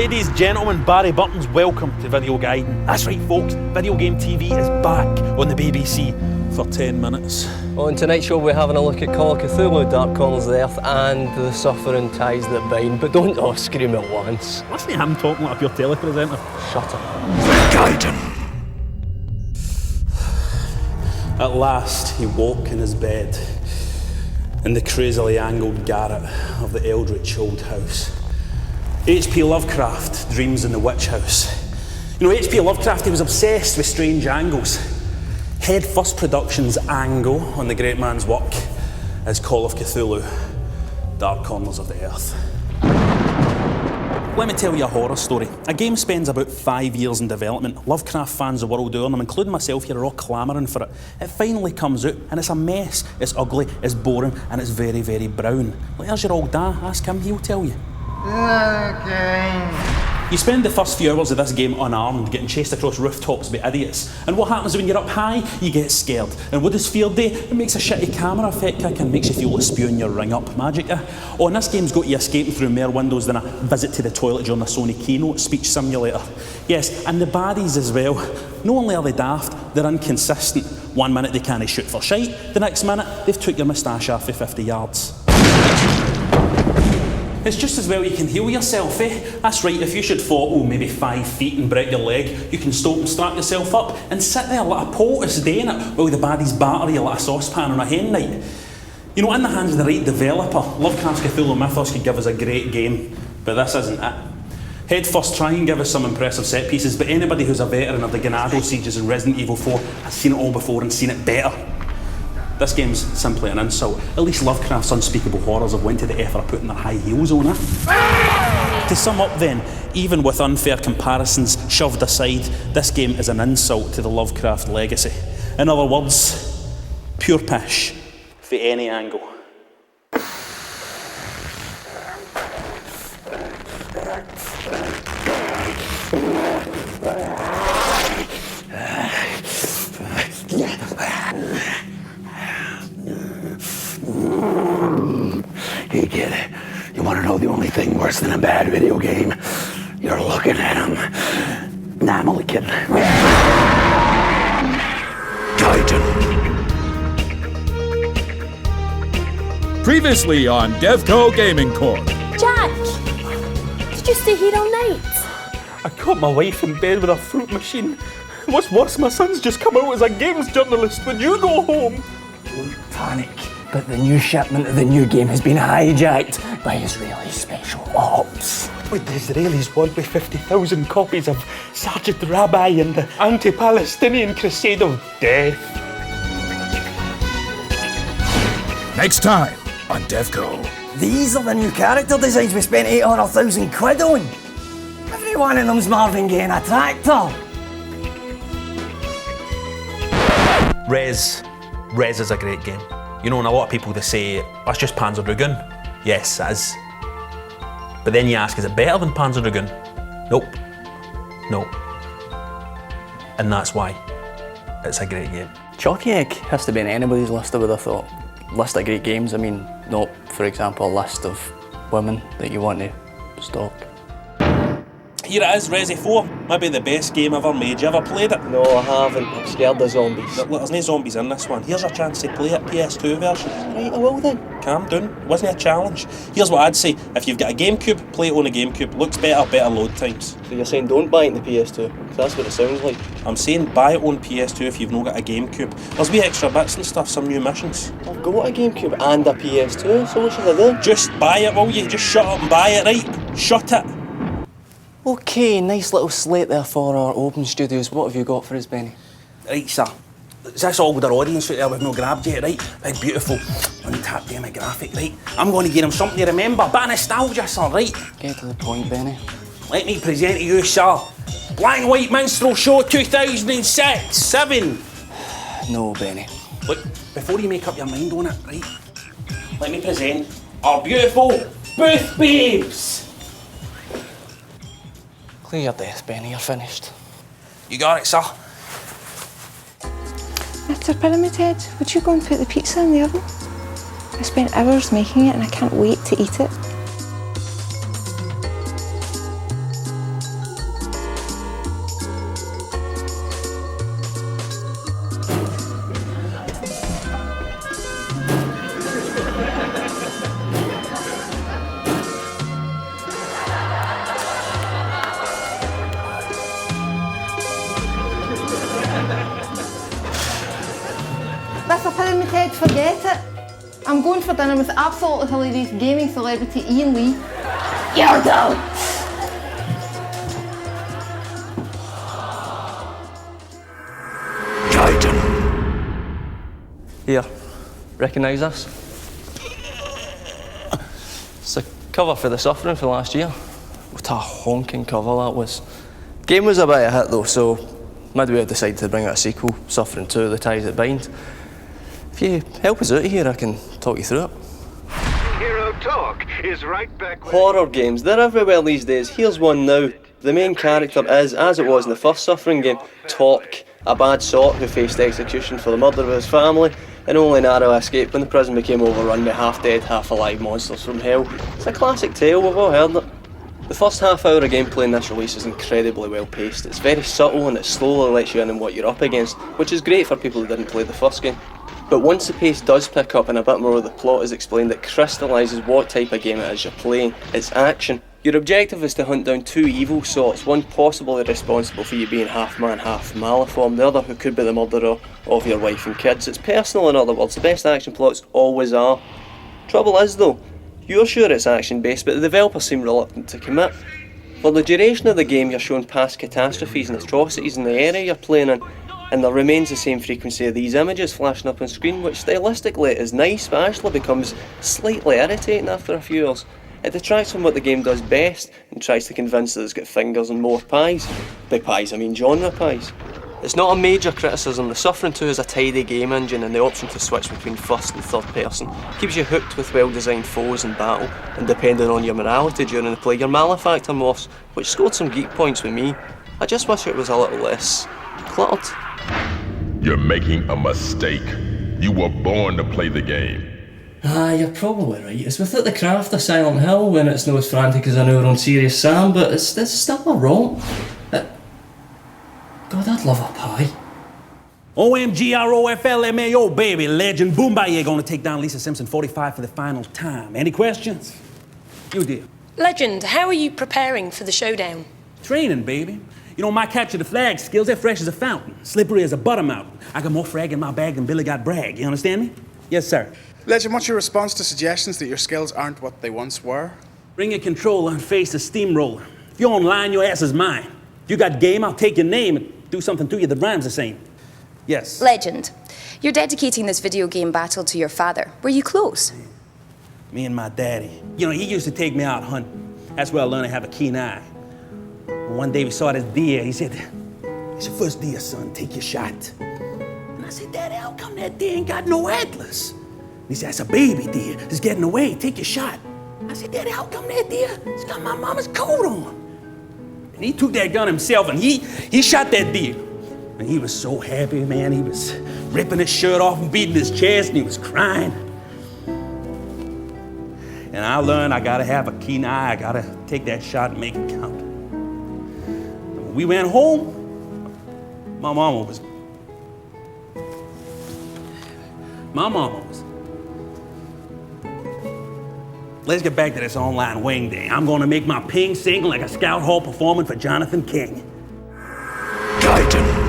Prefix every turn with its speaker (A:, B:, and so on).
A: Ladies, gentlemen, Barry Burton's welcome to Video Gaiden. That's right folks, Video Game TV is back on the BBC for 10 minutes.
B: On tonight's show we're having a look at Call of Cthulhu, Dark Corners of the Earth and the suffering ties that bind, but don't all scream at once.
A: Listen to him talking like a pure telepresenter.
B: Shut up.
A: Gaiden! At last he woke in his bed in the crazily angled garret of the eldritch old house. H.P. Lovecraft dreams in the witch house. You know, H.P. Lovecraft, he was obsessed with strange angles. Head First Productions' angle on the great man's work is Call of Cthulhu, Dark Corners of the Earth. Let me tell you a horror story. A game spends about 5 years in development. Lovecraft fans the world over, and I'm including myself here, are all clamouring for it. It finally comes out, and it's a mess. It's ugly, it's boring, and it's very, very brown. Like, there's your old dad. Ask him, he'll tell you. Okay. You spend the first few hours of this game unarmed, getting chased across rooftops by idiots. And what happens when you're up high? You get scared. And what does fear do? It makes a shitty camera effect kick and makes you feel like spewing your ring up. Magic, eh? Oh, and this game's got you escaping through more windows than a visit to the toilet during a Sony keynote speech simulator. Yes, and the baddies as well. Not only are they daft, they're inconsistent. 1 minute they can't shoot for shite, the next minute they've took your moustache off for 50 yards. It's just as well you can heal yourself, eh? That's right, if you should fall, maybe 5 feet and break your leg, you can stop and strap yourself up and sit there like a poultice doing it while the baddies batter you like a saucepan on a hen night. You know, in the hands of the right developer, Lovecraft's Cthulhu Mythos could give us a great game, but this isn't it. Head First try and give us some impressive set pieces, but anybody who's a veteran of the Ganado sieges in Resident Evil 4 has seen it all before and seen it better. This game's simply an insult. At least Lovecraft's unspeakable horrors have went to the effort of putting their high heels on it. To sum up then, even with unfair comparisons shoved aside, this game is an insult to the Lovecraft legacy. In other words, pure pish, for any angle.
C: You get it. You want to know the only thing worse than a bad video game? You're looking at him. Nah, I'm only kidding. Gaiden.
D: Previously on Devco Gaming Corp.
E: Jack! Did you stay here all night?
A: I caught my wife in bed with a fruit machine. What's worse, my son's just come out as a games journalist. When you go home?
F: Don't panic. But the new shipment of the new game has been hijacked by Israeli special ops.
A: What the Israelis want with 50,000 copies of Sergeant Rabbi and the anti-Palestinian crusade of death.
D: Next time on Devco.
F: These are the new character designs we spent 800,000 quid on. Every one of them's Marvin getting a tractor.
A: Rez is a great game. You know, and a lot of people, they say, that's just Panzer Dragoon. Yes, it is. But then you ask, is it better than Panzer Dragoon? Nope. No. And that's why it's a great game.
B: Chalky Egg has to be in anybody's list, I would have thought. List of great games, I mean, not, for example, a list of women that you want to stalk.
A: Here it is, Resi 4. Maybe the best game ever made. You ever played it?
B: No, I haven't. I'm scared of zombies.
A: There's no zombies in this one. Here's your chance to play it, PS2 version.
B: Right, I will then.
A: Calm down. It wasn't a challenge. Here's what I'd say. If you've got a GameCube, play it on a GameCube. Looks better, better load times.
B: So you're saying don't buy it in the PS2? Because that's what it sounds like.
A: I'm saying buy it on PS2 if you've not got a GameCube. There's wee extra bits and stuff, some new missions.
B: I've got a GameCube and a PS2, so what should I do?
A: Just buy it, will you? Just shut up and buy it, right? Shut it.
B: Okay, nice little slate there for our open studios. What have you got for us, Benny?
A: Right, sir. Is this all with our audience out there we've not grabbed yet, right? Big, beautiful, untapped demographic, right? I'm going to give them something to remember. Bit of nostalgia, sir, right?
B: Get to the point, Benny.
A: Let me present to you, sir. Black and White Minstrel Show 2006, 7.
B: No, Benny.
A: Look, before you make up your mind on it, right? Let me present our beautiful Booth Babes.
B: Clear your death, Benny, you're finished.
A: You got it, sir.
E: Mr. Pyramid Head, would you go and put the pizza in the oven? I spent hours making it and I can't wait to eat it. I'm going for dinner with absolutely hilarious gaming celebrity Ian Lee.
F: You're done.
C: Gaiden.
B: Here, recognise this? It's a cover for The Suffering for last year. What a honking cover that was. Game was a bit of a hit though, so midway decided to bring out a sequel, Suffering 2, The Ties That Bind. If you help us out here, I can talk you through it.
G: Hero Talk is right back.
B: Horror games, they're everywhere these days. Here's one now. The main character is, as it was in the first Suffering game, Torque, a bad sort who faced execution for the murder of his family and only narrow escape when the prison became overrun by half-dead, half-alive monsters from hell. It's a classic tale, we've all heard it. The first half hour of gameplay in this release is incredibly well paced. It's very subtle and it slowly lets you in on what you're up against, which is great for people who didn't play the first game. But once the pace does pick up and a bit more of the plot is explained, it crystallises what type of game it is you're playing. It's action. Your objective is to hunt down two evil sorts, one possibly responsible for you being half man, half Maliform, the other who could be the murderer of your wife and kids. It's personal, in other words. The best action plots always are. Trouble is though, you're sure it's action based, but the developers seem reluctant to commit. For the duration of the game, you're shown past catastrophes and atrocities in the area you're playing in, and there remains the same frequency of these images flashing up on screen, which stylistically is nice, but actually becomes slightly irritating after a few hours. It detracts from what the game does best and tries to convince that it's got fingers and more pies. By pies, I mean genre pies. It's not a major criticism. The Suffering 2 is a tidy game engine, and the option to switch between first and third person keeps you hooked with well-designed foes in battle, and depending on your morality during the play, your malefactor morphs, which scored some geek points with me. I just wish it was a little less cluttered.
H: You're making a mistake. You were born to play the game.
B: You're probably right. It's without the craft of Silent Hill when it's not as frantic as an hour on Serious Sam, but it's still a romp. God, I'd love a pie.
A: OMGROFLMAO, baby, legend. Boombayah gonna take down Lisa Simpson 45 for the final time. Any questions? You dear.
I: Legend, how are you preparing for the showdown?
A: Training, baby. You know, my capture the flag skills, they're fresh as a fountain, slippery as a butter mountain. I got more frag in my bag than Billy got brag. You understand me? Yes, sir.
J: Legend, what's your response to suggestions that your skills aren't what they once were?
A: Bring your controller and face the steamroller. If you're online, your ass is mine. If you got game, I'll take your name and do something to you that rhymes the same. Yes.
I: Legend, you're dedicating this video game battle to your father. Were you close?
A: Me and my daddy. You know, he used to take me out hunting. That's where I learned to have a keen eye. One day we saw this deer. He said, "It's your first deer, son. Take your shot." And I said, "Daddy, how come that deer ain't got no antlers?" He said, "That's a baby deer. It's getting away. Take your shot." I said, "Daddy, how come that deer? It's got my mama's coat on." And he took that gun himself and he shot that deer. And he was so happy, man. He was ripping his shirt off and beating his chest and he was crying. And I learned I gotta have a keen eye. I gotta take that shot and make it count. When we went home, my mama was Let's get back to this online wing thing. I'm gonna make my ping sing like a Scout Hall performance for Jonathan King.
C: Gaiden.